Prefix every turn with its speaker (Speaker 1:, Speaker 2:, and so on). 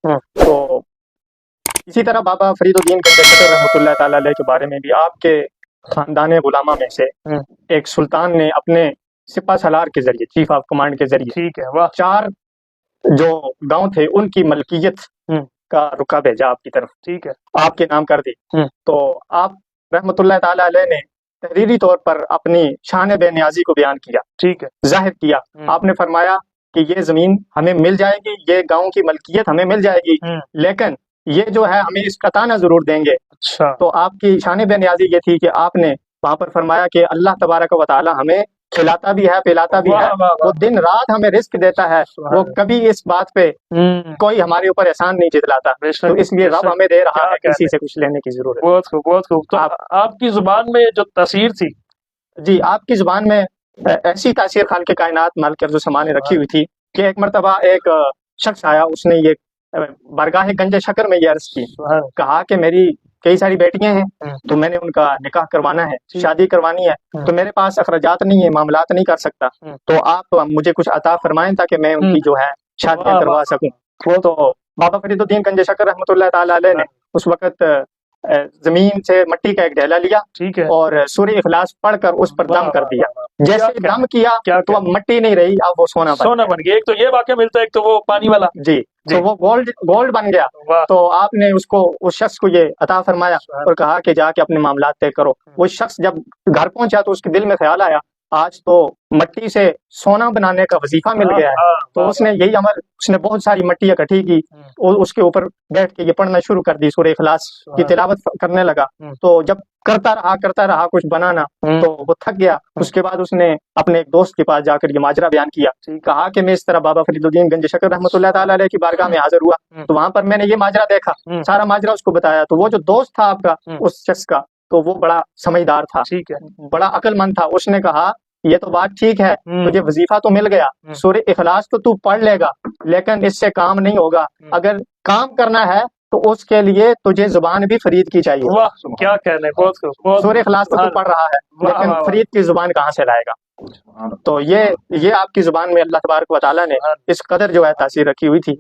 Speaker 1: تو اسی طرح بابا فریدالدین گنج شکر رحمۃ اللہ تعالی علیہ کے بارے میں بھی آپ کے خاندان غلامہ میں سے ایک سلطان نے اپنے سپہ سالار کے ذریعے، چیف آف کمانڈ کے ذریعے، ٹھیک ہے، 4 جو گاؤں تھے ان کی ملکیت کا رکا بھیجا آپ کی طرف، ٹھیک ہے، آپ کے نام کر دی۔ تو آپ رحمۃ اللہ تعالی علیہ نے تحریری طور پر اپنی شان بے نیازی کو بیان کیا، ٹھیک ہے، ظاہر کیا۔ آپ نے فرمایا کہ یہ زمین ہمیں مل جائے گی، یہ گاؤں کی ملکیت ہمیں مل جائے گی، لیکن یہ جو ہے ہمیں اس کا تانا ضرور دیں گے۔ اچھا، تو آپ کی شان بے نیازی یہ تھی کہ آپ نے وہاں پر فرمایا کہ اللہ تبارک و تعالی ہمیں کھلاتا بھی ہے، پلاتا بھی ہے، وہ دن رات ہمیں رزق دیتا ہے، وہ کبھی اس بات پہ کوئی ہمارے اوپر احسان نہیں جتلاتا، تو اس لیے رب ہمیں دے رہا ہے، کسی سے کچھ لینے کی ضرورت۔ بہت خوب، بہت خوب۔ تو آپ کی زبان میں جو تاثیر تھی، جی آپ کی زبان میں ایسی تاثیر خالق کائنات مالک ارض و سما نے رکھی ہوئی تھی کہ ایک مرتبہ ایک شخص آیا، اس نے یہ بارگاہ گنج شکر میں یہ عرض کی، کہا کہ میری کئی ساری بیٹیاں ہیں، تو میں نے ان کا نکاح کروانا ہے، شادی کروانی ہے، تو میرے پاس اخراجات نہیں ہے، معاملات نہیں کر سکتا، تو آپ مجھے کچھ عطا فرمائیں تاکہ میں ان کی جو ہے شادیاں کروا سکوں۔ تو بابا فرید الدین گنج شکر رحمۃ اللہ تعالی علیہ نے اس وقت زمین سے مٹی کا ایک ڈھیلا لیا، ٹھیک ہے، اور سورہ اخلاص پڑھ کر اس پر دم کر دیا۔ جیسے دم کیا تو اب مٹی نہیں رہی، اب وہ سونا بن گیا۔ ایک تو یہ واقعہ ملتا ہے، ایک تو وہ پانی والا، جی تو وہ گولڈ بن گیا۔ تو آپ نے اس شخص کو یہ عطا فرمایا اور کہا کہ جا کے اپنے معاملات طے کرو۔ وہ شخص جب گھر پہنچا تو اس کے دل میں خیال آیا، آج تو مٹی سے سونا بنانے کا وظیفہ مل گیا ہے، تو اس نے یہی عمل، اس نے بہت ساری مٹی اکٹھی کی اور اس کے اوپر بیٹھ کے یہ پڑھنا شروع کر دی، سورہ اخلاص کی تلاوت کرنے لگا۔ تو جب کرتا رہا کچھ بنا نہ، تو وہ تھک گیا۔ اس کے بعد اس نے اپنے ایک دوست کے پاس جا کر یہ ماجرا بیان کیا، کہا کہ میں اس طرح بابا فرید الدین گنج شکر رحمۃ اللہ تعالی علیہ کی بارگاہ میں حاضر ہوا، تو وہاں پر میں نے یہ ماجرا دیکھا، سارا ماجرا اس کو بتایا۔ تو وہ جو دوست تھا آپ کا، اس شخص کا، تو وہ بڑا سمجھدار تھا، ٹھیک ہے، بڑا عقل مند تھا۔ اس نے کہا یہ تو بات ٹھیک ہے، تجھے وظیفہ تو مل گیا، سورہ اخلاص تو پڑھ لے گا، لیکن اس سے کام نہیں ہوگا۔ اگر کام کرنا ہے تو اس کے لیے تجھے زبان بھی فرید کی چاہیے۔ واہ کیا کہنے، سورہ اخلاص تو پڑھ رہا ہے، لیکن فرید کی زبان کہاں سے لائے گا؟ تو یہ آپ کی زبان میں اللہ تبارک و تعالیٰ نے اس قدر جو ہے تاثیر رکھی ہوئی تھی۔